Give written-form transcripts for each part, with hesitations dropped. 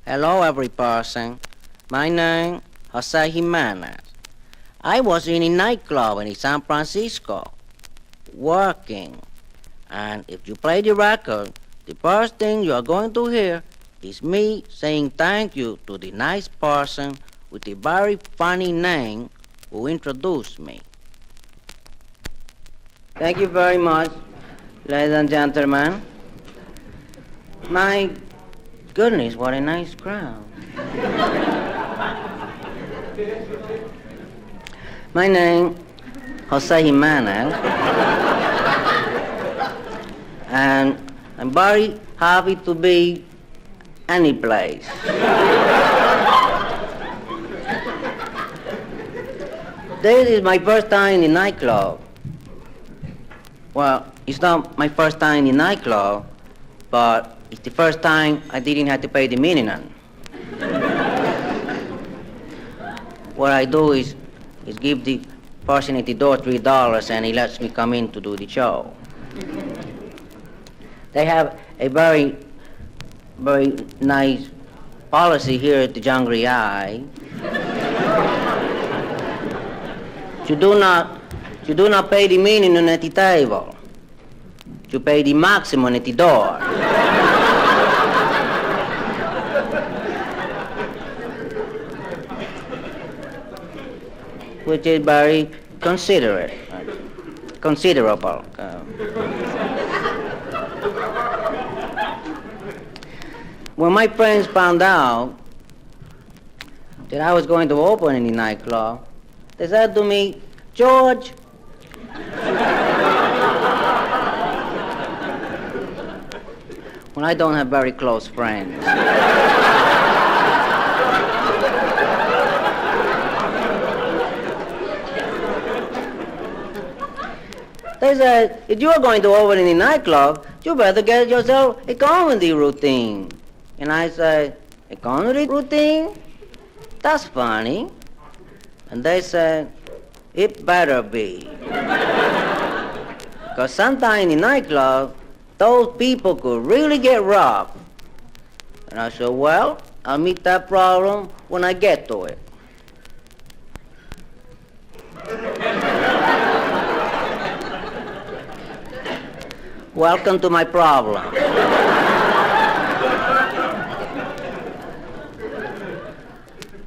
Hello, every person. My name, Jose Jimenez. I was in a nightclub in San Francisco, working. And if you play the record, the first thing you are going to hear is me saying thank you to the nice person with a very funny name who introduced me. Thank you very much, ladies and gentlemen. My goodness, what a nice crowd. My name, Jose Jimenez, and I'm very happy to be any place. This is my first time in the nightclub. Well, it's not my first time in the nightclub, but it's the first time I didn't have to pay the minimum. What I do is give the person at the door $3 and he lets me come in to do the show. They have a very nice policy here at the Jungry Eye. You do not pay the minimum at the table. You pay the maximum at the door. Which is very considerable. When my friends found out that I was going to open in the nightclub, they said to me, "George, when I don't have very close friends." They said, "If you are going to open in the nightclub, you better get yourself a comedy routine." And I said, "A comedy routine? That's funny." And they said, "It better be." Because sometime in the nightclub, those people could really get rough. And I said, "Well, I'll meet that problem when I get to it." Welcome to my problem.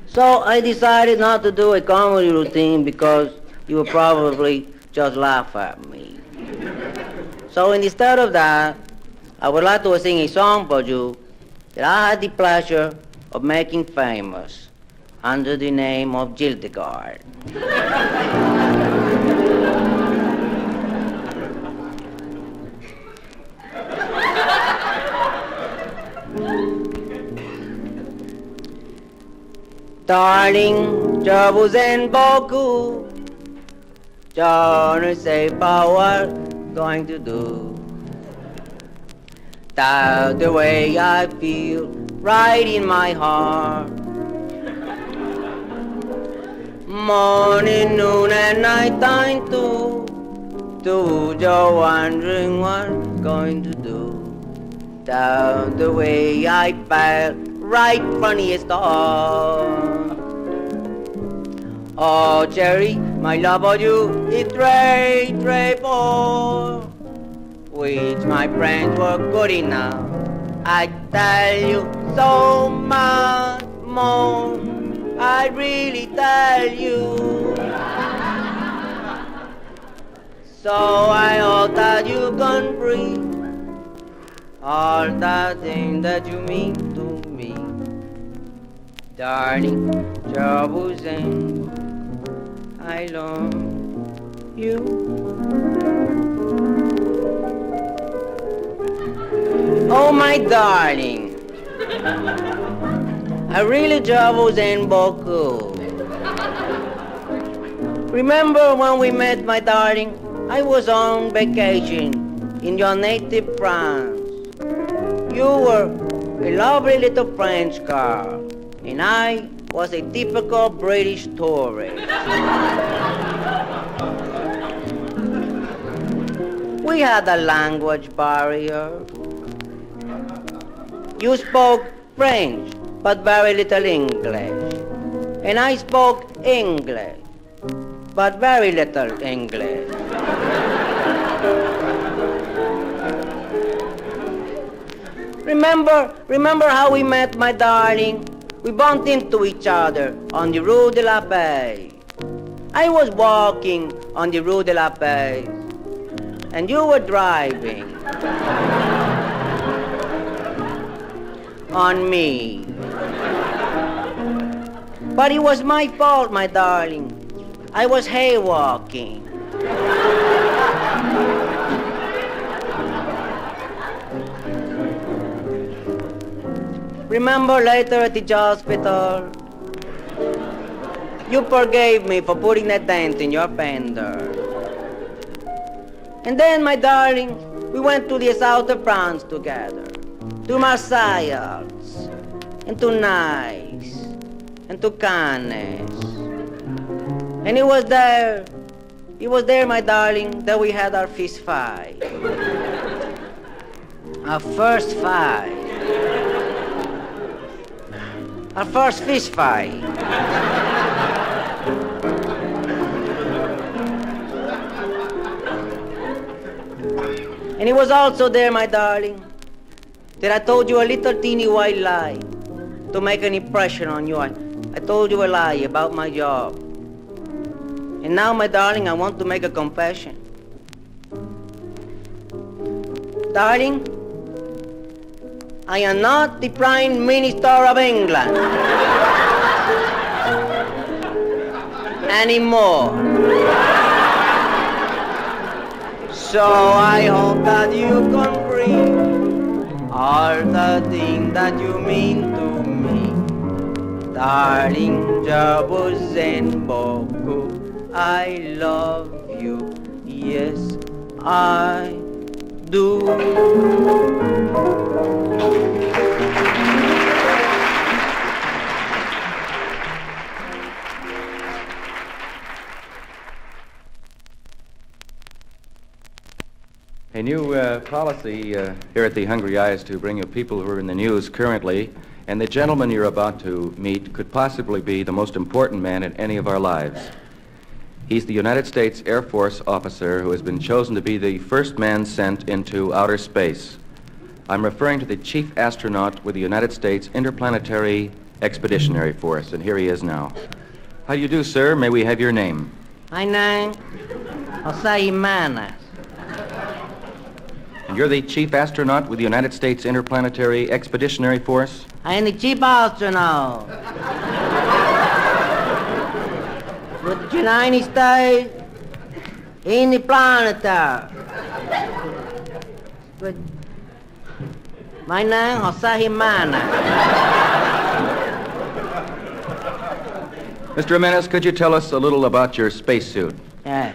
So I decided not to do a comedy routine because you would probably just laugh at me. So instead of that, I would like to sing a song for you that I had the pleasure of making famous under the name of Gildegard. Darling, je vous aime beaucoup. Je ne sais pas what I'm going to do. That's the way I feel right in my heart. Morning, noon, and night time too. You're wondering what I'm going to do. That's the way I felt right from the start. Oh, Jerry, my love for you is great, great for which my friends were good enough. I tell you so much more, I really tell you. So I hope that you can breathe all the things that you mean to me. Darling, je vous aime, I love you. Oh, my darling, I really je vous aime beaucoup. Remember when we met, my darling? I was on vacation in your native France. You were a lovely little French girl, and I was a typical British tourist. We had a language barrier. You spoke French, but very little English. And I spoke English, but very little English. Remember how we met, my darling? We bumped into each other on the Rue de la Paix. I was walking on the Rue de la Paix, and you were driving on me. But it was my fault, my darling. I was haywalking. Remember later at the hospital, you forgave me for putting that dent in your fender. And then, my darling, we went to the south of France together, to Marseille, and to Nice, and to Cannes. And it was there, my darling, that we had our fist fight. Our first fight. Our first fish fight. And it was also there, my darling, that I told you a little teeny white lie to make an impression on you. I told you a lie about my job. And now, my darling, I want to make a confession. Darling, I am not the Prime Minister of England anymore. So I hope that you can bring all the things that you mean to me. Darling, je vous aime beaucoup. I love you, yes, I do. A new policy here at the Hungry Eye is to bring you people who are in the news currently, and the gentleman you're about to meet could possibly be the most important man in any of our lives. He's the United States Air Force officer who has been chosen to be the first man sent into outer space. I'm referring to the chief astronaut with the United States Interplanetary Expeditionary Force, and here he is now. How do you do, sir? May we have your name? My name, Jimenez. And you're the chief astronaut with the United States Interplanetary Expeditionary Force? I am the chief astronaut with the United States in the planetary. With my name, Jimenez. Mr. Jimenez, could you tell us a little about your spacesuit? Yeah.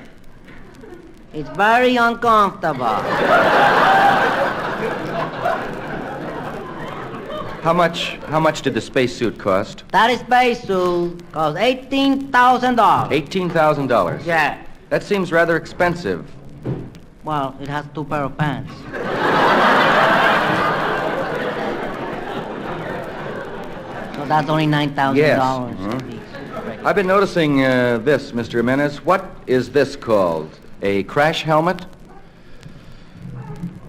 It's very uncomfortable. How much did the spacesuit cost? That spacesuit cost $18,000. $18,000? Yeah. That seems rather expensive. Well, it has 2 pair of pants. So that's only $9,000. Yes. Mm-hmm. I've been noticing this, Mr. Jimenez. What is this called? A crash helmet?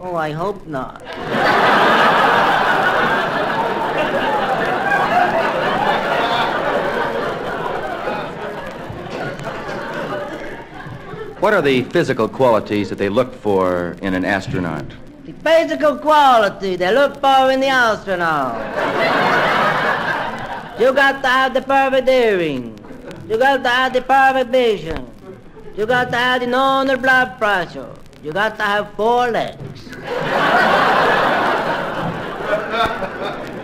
Oh, I hope not. What are the physical qualities that they look for in an astronaut? The physical quality they look for in the astronaut. You got to have the perfect hearing. You got to have the perfect vision. You got to have the normal blood pressure. You got to have 4 legs.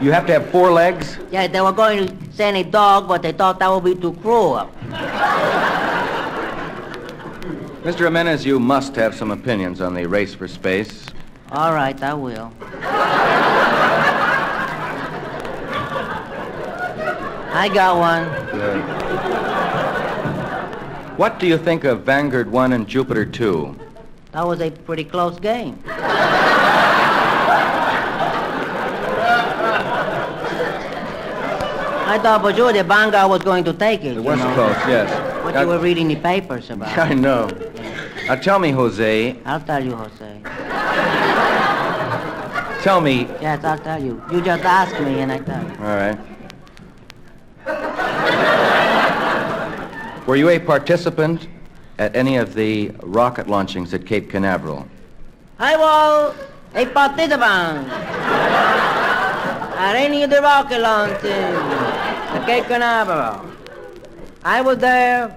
You have to have 4 legs? Yeah, they were going to send a dog, but they thought that would be too cruel. Mr. Jimenez, you must have some opinions on the race for space. All right, I will. I got one. Good. What do you think of Vanguard 1 and Jupiter 2? That was a pretty close game. I thought for sure the Banga was going to take it. It was close, yes. What you were reading the papers about. I know. Now tell me, Jose. I'll tell you, Jose. Tell me. Yes, I'll tell you. You just ask me and I tell you. All right. Were you a participant at any of the rocket launchings at Cape Canaveral? I was a participant at any of the rocket launches at Cape Canaveral. I was there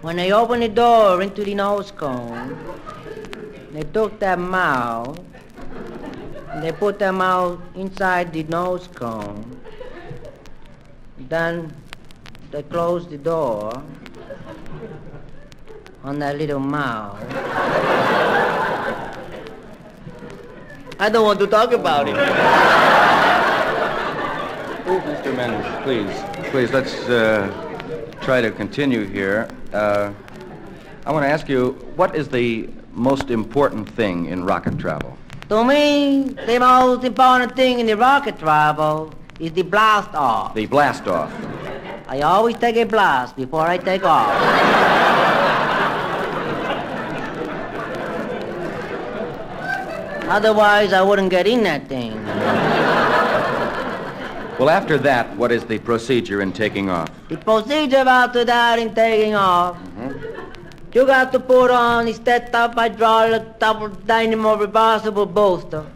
when they opened the door into the nose cone. They took that mouth and they put that mouth inside the nose cone. Then they closed the door on that little mouth. I don't want to talk about it. Mr. Mendes, please, let's try to continue here. I want to ask you, what is the most important thing in rocket travel? To me, the most important thing in the rocket travel is the blast off. The blast off. I always take a blast before I take off. Otherwise, I wouldn't get in that thing. Well, after that, what is the procedure in taking off? The procedure after that in taking off, you got to put on the step-up hydraulic double dynamo reversible booster.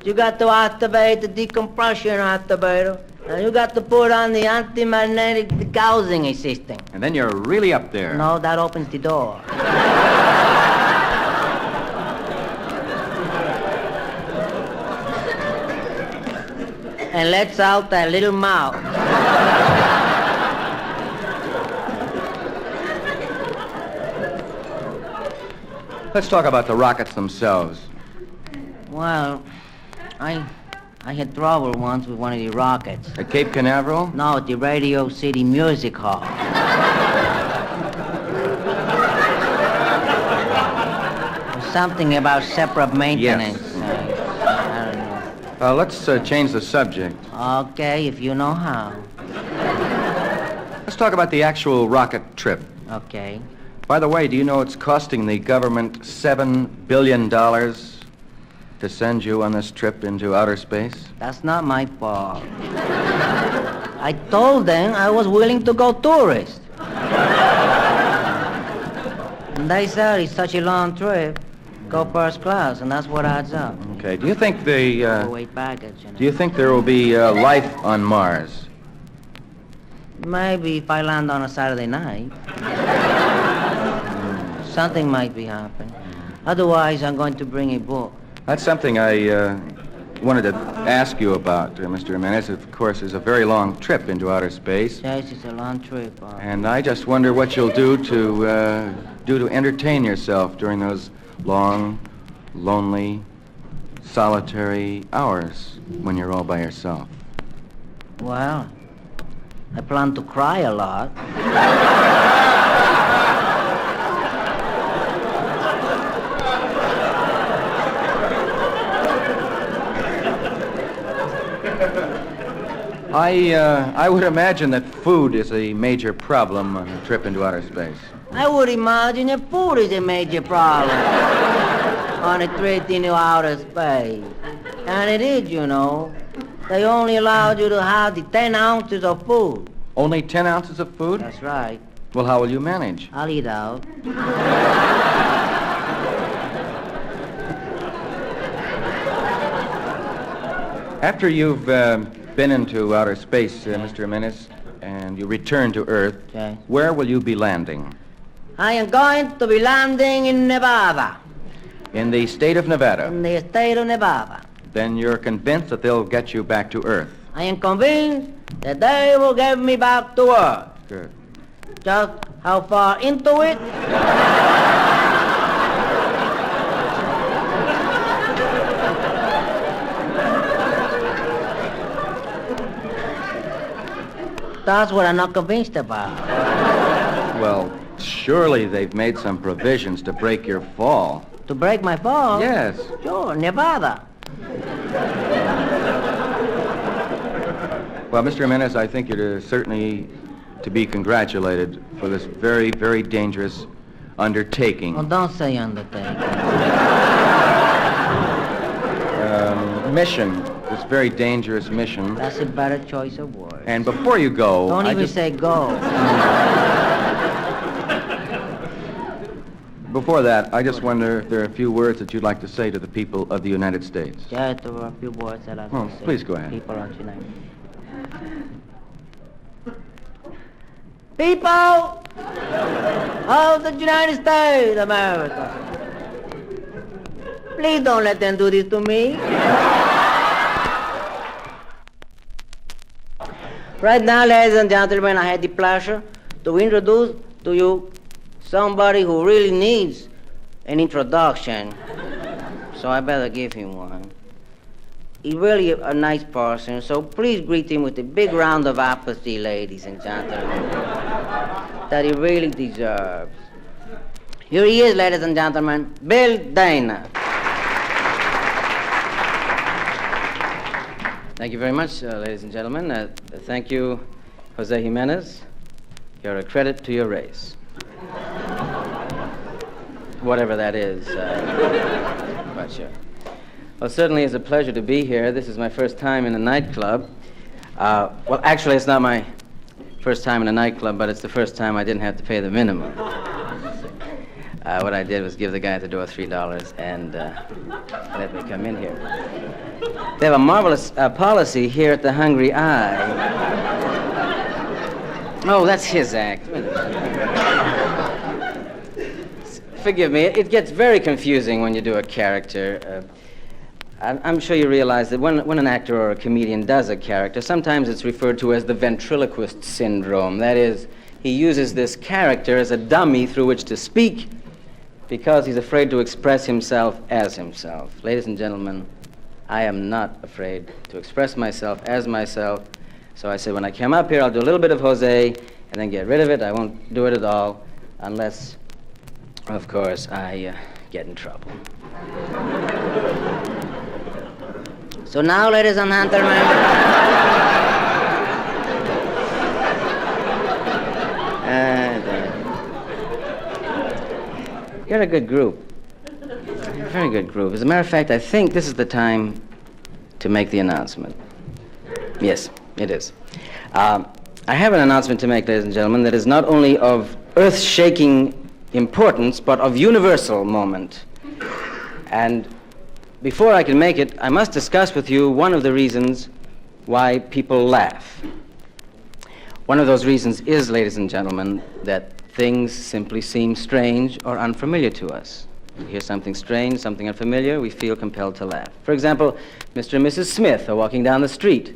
You got to activate the decompression activator. And you got to put on the anti-magnetic degaussing system. And then you're really up there. No, that opens the door. And lets out that little mouth. Let's talk about the rockets themselves. Well, I had trouble once with one of the rockets. At Cape Canaveral? No, at the Radio City Music Hall. Something about separate maintenance. Yes. I don't know. Let's change the subject. Okay, if you know how. Let's talk about the actual rocket trip. Okay. By the way, do you know it's costing the government $7 billion to send you on this trip into outer space? That's not my fault. I told them I was willing to go tourist. And they said it's such a long trip. Go first class, and that's what adds up. Okay. Do you think Overweight baggage, you know. do you think there will be life on Mars? Maybe if I land on a Saturday night. Something might be happening. Otherwise, I'm going to bring a book. That's something I wanted to ask you about, Mr. Jimenez. Of course, it's a very long trip into outer space. Yes, it's a long trip. And I just wonder what you'll do to entertain yourself during those long, lonely, solitary hours when you're all by yourself. Well, I plan to cry a lot. I would imagine that food is a major problem on a trip into outer space. I would imagine that food is a major problem on a trip into outer space. And it is, you know. They only allowed you to have the 10 ounces of food. Only 10 ounces of food? That's right. Well, how will you manage? I'll eat out. After you've been into outer space, Mr. Jimenez, and you return to Earth, Okay. where will you be landing? I am going to be landing in Nevada, In the state of Nevada. in the state of Nevada. Then you're convinced that they'll get you back to Earth. I am convinced that they will get me back to Earth. Good. Just how far into it? That's what I'm not convinced about. Well, surely they've made some provisions to break your fall. To break my fall? Yes. Sure, Nevada. Well, Mr. Jimenez, I think you're certainly to be congratulated for this very, very dangerous undertaking. Well, don't say undertaking. Mission, this very dangerous mission. That's a better choice of words. And before you go, Don't I even just- say go. Before that, I just wonder if there are a few words that you'd like to say to the people of the United States. Yeah, there were a few words that I Oh, want to say. please go ahead. People of the United People of the United States, America. Please don't let them do this to me. Right now, ladies and gentlemen, I had the pleasure to introduce to you somebody who really needs an introduction. So I better give him one. He's really a nice person, so please greet him with a big round of apathy, ladies and gentlemen, that he really deserves. Here he is, ladies and gentlemen, Bill Dana. Thank you very much, ladies and gentlemen. Thank you, Jose Jimenez. You're a credit to your race. Whatever that is. But sure. Well, certainly it's a pleasure to be here. This is my first time in a nightclub. Well, actually, it's not my first time in a nightclub, but it's the first time I didn't have to pay the minimum. What I did was give the guy at the door $3 and let me come in here. They have a marvelous policy here at the Hungry Eye. Oh, that's his act. Forgive me, it gets very confusing when you do a character. I'm sure you realize that when an actor or a comedian does a character, sometimes it's referred to as the ventriloquist syndrome. That is, he uses this character as a dummy through which to speak because he's afraid to express himself as himself. Ladies and gentlemen, I am not afraid to express myself as myself. So I said, when I come up here, I'll do a little bit of Jose and then get rid of it. I won't do it at all unless, of course, I get in trouble. So now, ladies and gentlemen, you're a good group. You're a very good group. As a matter of fact, I think this is the time to make the announcement. Yes, it is. I have an announcement to make, ladies and gentlemen, that is not only of earth-shaking importance, but of universal moment. And before I can make it, I must discuss with you one of the reasons why people laugh. One of those reasons is, ladies and gentlemen, that things simply seem strange or unfamiliar to us. We hear something strange, something unfamiliar, we feel compelled to laugh. For example, Mr. and Mrs. Smith are walking down the street,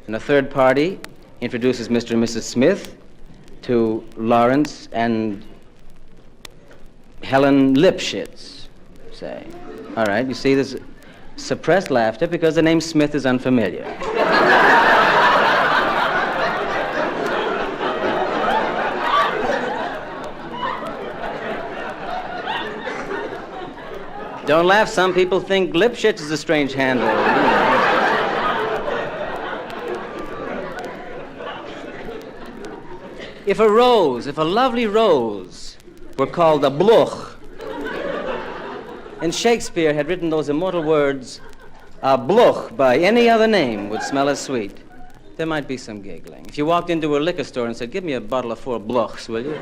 and a third party introduces Mr. and Mrs. Smith to Lawrence and Helen Lipschitz, say. All right, you see, there's suppressed laughter because the name Smith is unfamiliar. Don't laugh, some people think Lipschitz is a strange handle. If a lovely rose were called a bluch, and Shakespeare had written those immortal words, a bluch by any other name would smell as sweet, there might be some giggling. If you walked into a liquor store and said, give me a bottle of 4 bluchs, will you?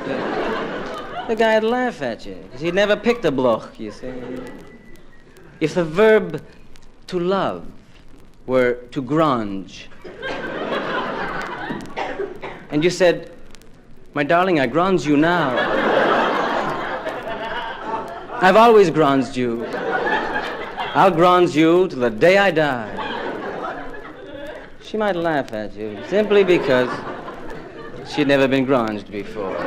The guy would laugh at you, because he'd never picked a bluch, you see. If the verb to love were to grange, and you said, my darling, I grange you now. I've always granged you. I'll grange you till the day I die. She might laugh at you simply because she'd never been granged before.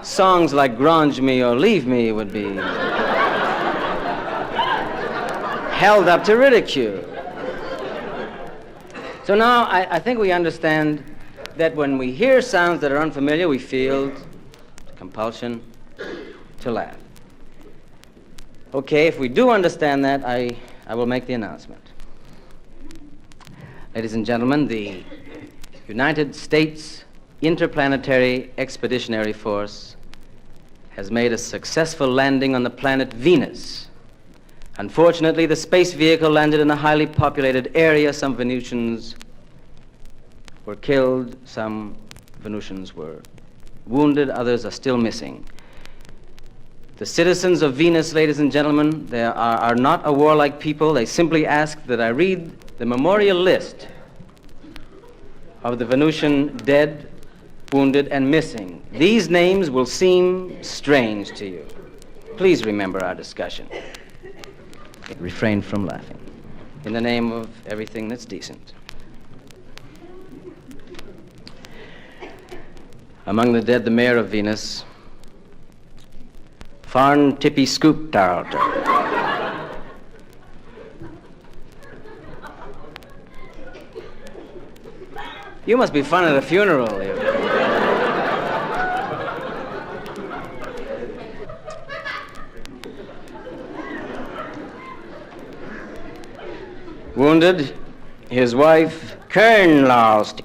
Songs like Grange Me or Leave Me would be held up to ridicule. So now I think we understand that when we hear sounds that are unfamiliar, we feel compulsion to laugh. Okay, if we do understand that, I will make the announcement. Ladies and gentlemen, the United States Interplanetary Expeditionary Force has made a successful landing on the planet Venus. Unfortunately, the space vehicle landed in a highly populated area. Some Venusians were killed, some Venusians were wounded, others are still missing. The citizens of Venus, ladies and gentlemen, they are not a warlike people. They simply ask that I read the memorial list of the Venusian dead, wounded, and missing. These names will seem strange to you. Please remember our discussion. Refrain from laughing. In the name of everything that's decent. Among the dead, the mayor of Venus, Farn Tippy Scoop Tarlter. You must be fun at a funeral. Wounded, his wife, Kern lost.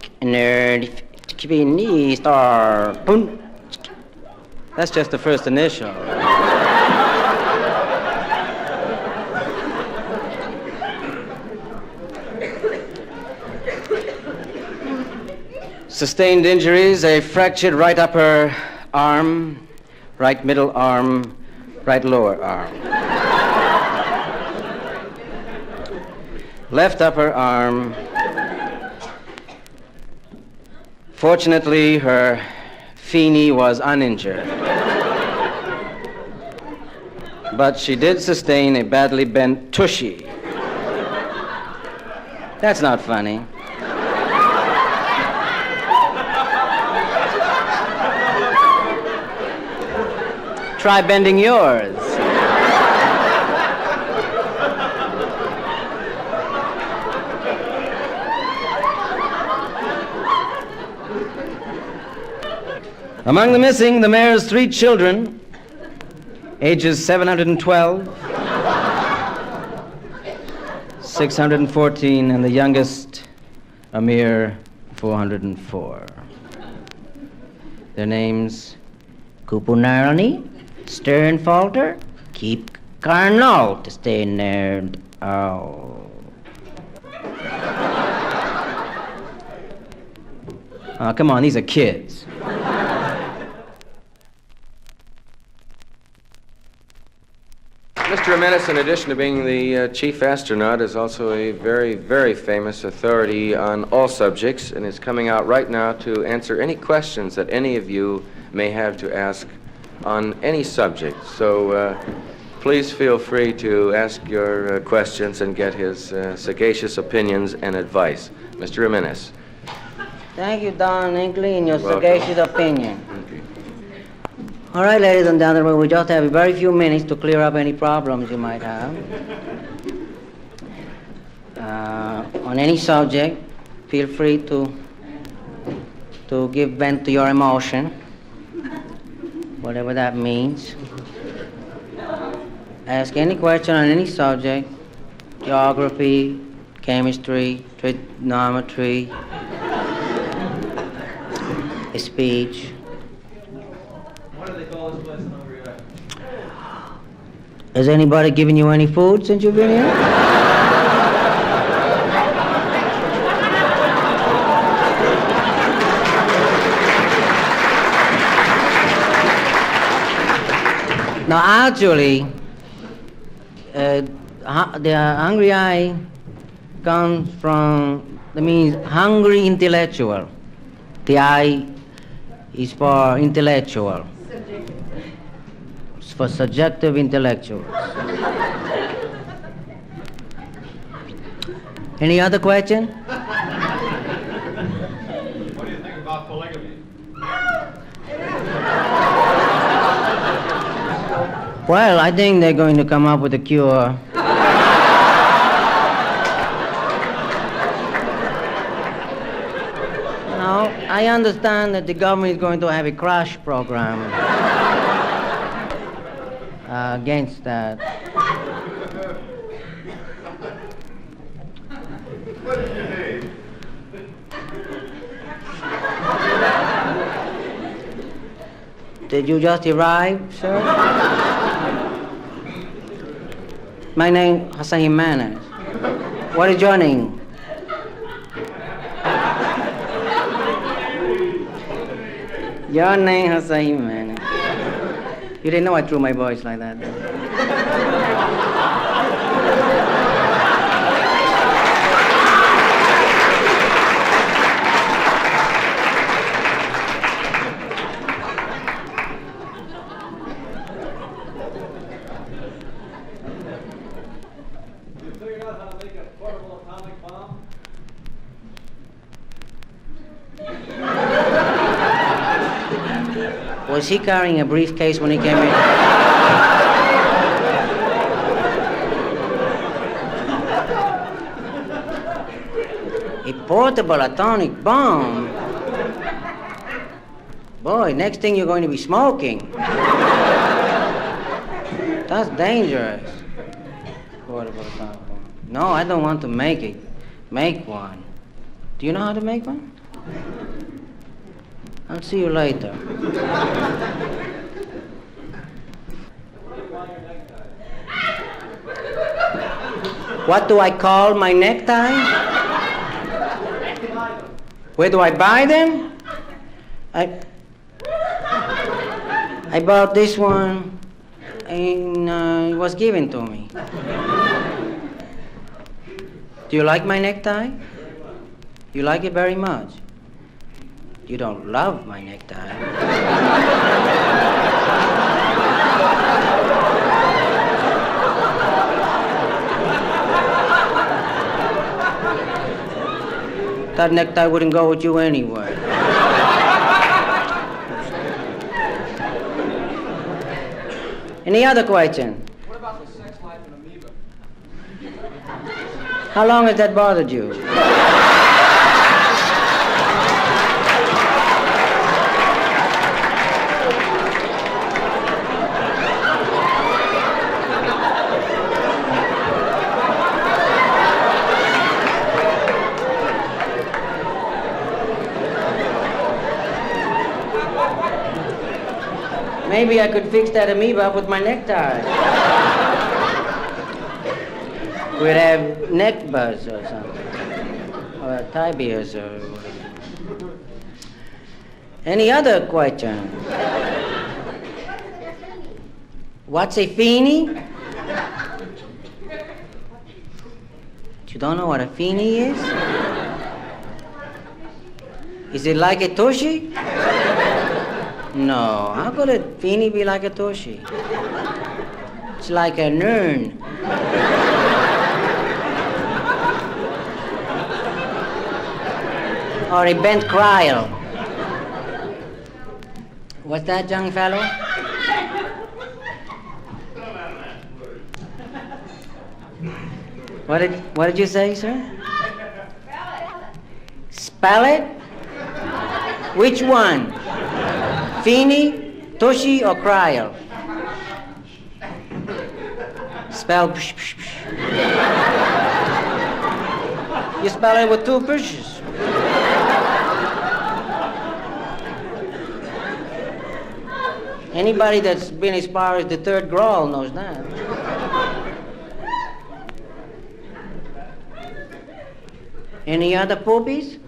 That's just the first initial. Sustained injuries, a fractured right upper arm, right middle arm, right lower arm. Left upper arm. Fortunately, her Feeny was uninjured. But she did sustain a badly bent tushy. That's not funny. Try bending yours. Among the missing, the mayor's 3 children, ages 712, 614, and the youngest, a mere 404. Their names, Kupunarani, Sternfalter, keep Carnal to stay nerd. Oh. Oh, come on, these are kids. Mr. Jimenez, in addition to being the chief astronaut, is also a very, very famous authority on all subjects and is coming out right now to answer any questions that any of you may have to ask on any subject. So please feel free to ask your questions and get his sagacious opinions and advice. Mr. Jimenez. Thank you, Don Inkley, and your Welcome. sagacious opinion. Okay. All right, ladies and gentlemen, we just have a very few minutes to clear up any problems you might have. On any subject, feel free to give vent to your emotion, whatever that means. Ask any question on any subject, geography, chemistry, trigonometry, speech. What do they call this place in Hungary? Has anybody given you any food since you've been here? Now, actually, the hungry eye comes from, that means hungry intellectual. The I is for intellectual. It's for subjective intellectuals. Any other question? What do you think about polygamy? Well, I think they're going to come up with a cure. Now, I understand that the government is going to have a crash program against that. What is your name? Did you just arrive, sir? My name, Jimenez. What is your name? Your name, Jimenez. You didn't know I threw my voice like that. You figured out how to make a portable atomic bomb? Was he carrying a briefcase when he came in? A portable atomic bomb? Boy, next thing you're going to be smoking. That's dangerous. Portable atomic bomb. No, I don't want to make it. Make one. Do you know how to make one? I'll see you later. What do I call my necktie? Where do I buy them? I bought this one and it was given to me. Do you like my necktie? You like it very much. You don't love my necktie. That necktie wouldn't go with you anyway. Any other question? What about the sex life in amoeba? How long has that bothered you? Maybe I could fix that amoeba up with my necktie. We'd have neck buzz or something. Or tibias or whatever. Any other question? What's a feenie? You don't know what a feenie is? Is it like a tushy? No, how could a feenie be like a tushy? It's like a nern. Or a bent cryle. What's that, young fellow? What did you say, sir? Spell it? Which one? Feenie, tushy, or cryle? Spell psh, psh, psh. You spell it with two pushes. Anybody that's been as far as the third growl knows that. Any other poopies?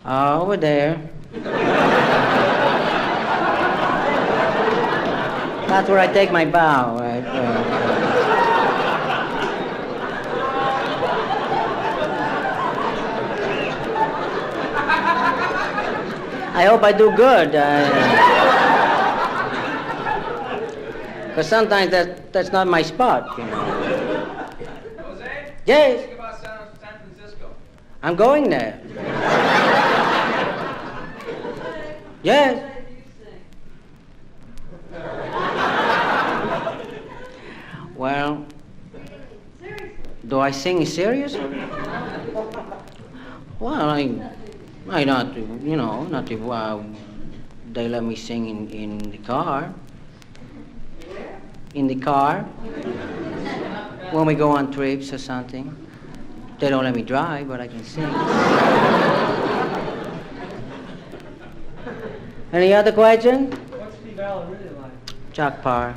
Over there. That's where I take my bow, right? I hope I do good. Because sometimes that's not my spot, you know. Jose? Yes, Think about San Francisco. I'm going there. Yes. Well, do I sing seriously? Well, I not, you know, not if they let me sing in the car. In the car. When we go on trips or something. They don't let me drive, but I can sing. Any other question? What's Steve Allen really like? Chuck Parr.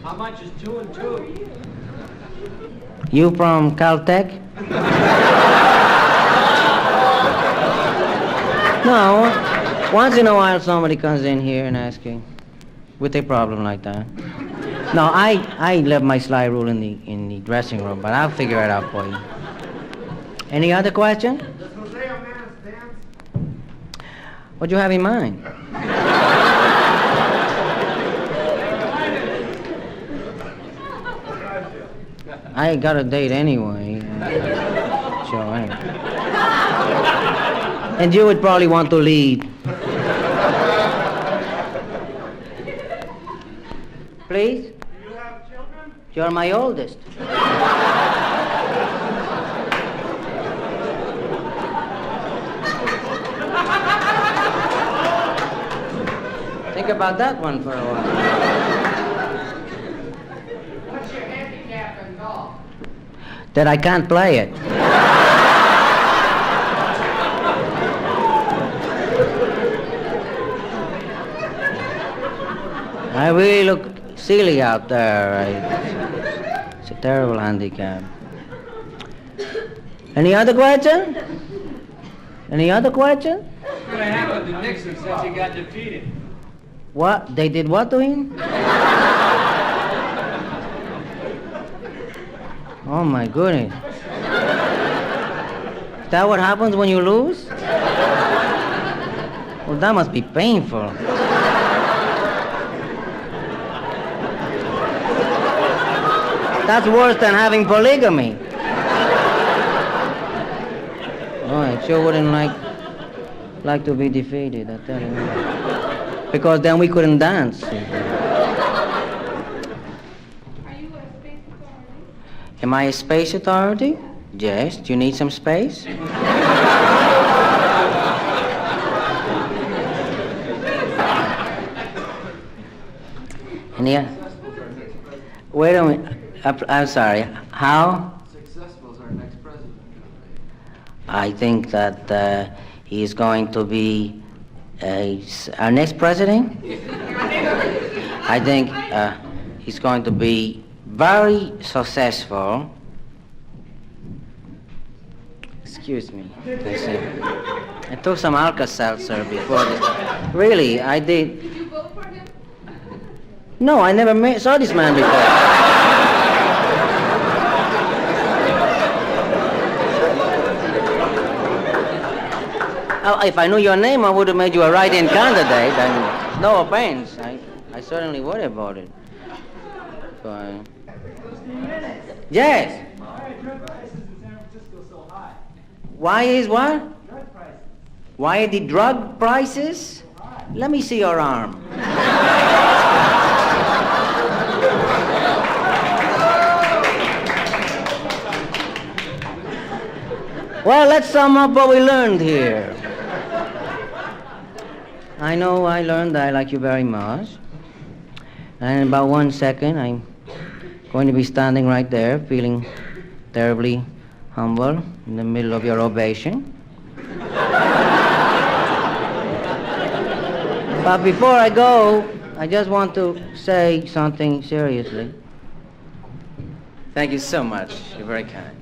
How much is 2 and 2? You from Caltech? No. Once in a while somebody comes in here and asking with a problem like that. No, I left my slide rule in the dressing room, but I'll figure it out for you. Any other question? Does Jose Jimenez dance? What do you have in mind? I got a date anyway. Sure, anyway. And you would probably want to lead. Please? Do you have children? You're my oldest. Think about that one for a while. What's your handicap in golf? That I can't play it. I really look silly out there. It's a terrible handicap. Any other question? Any other question? What's going to happen to Nixon since he got defeated? What? They did what to him? Oh my goodness. Is that what happens when you lose? Well, that must be painful. That's worse than having polygamy. Oh, I sure wouldn't like to be defeated, I tell you. Because then we couldn't dance. Are you a space authority? Am I a space authority? Yes. Do you need some space? And yeah. Wait a minute. I'm sorry. How? Successful as our next president. I think that he is going to be our next president. I think he's going to be very successful. Excuse me. I took some Alka-Seltzer before this. Really, I did. Did you vote for him? No, I never saw this man before. If I knew your name, I would have made you a write-in candidate. And no offense, I certainly worry about it. So, yes. Why are drug prices in San Francisco so high? Why is what? Drug prices. Why are the drug prices? Let me see your arm. Well, let's sum up what we learned here. I know I learned that I like you very much. And in about 1 second, I'm going to be standing right there, feeling terribly humble in the middle of your ovation. But before I go, I just want to say something seriously. Thank you so much. You're very kind.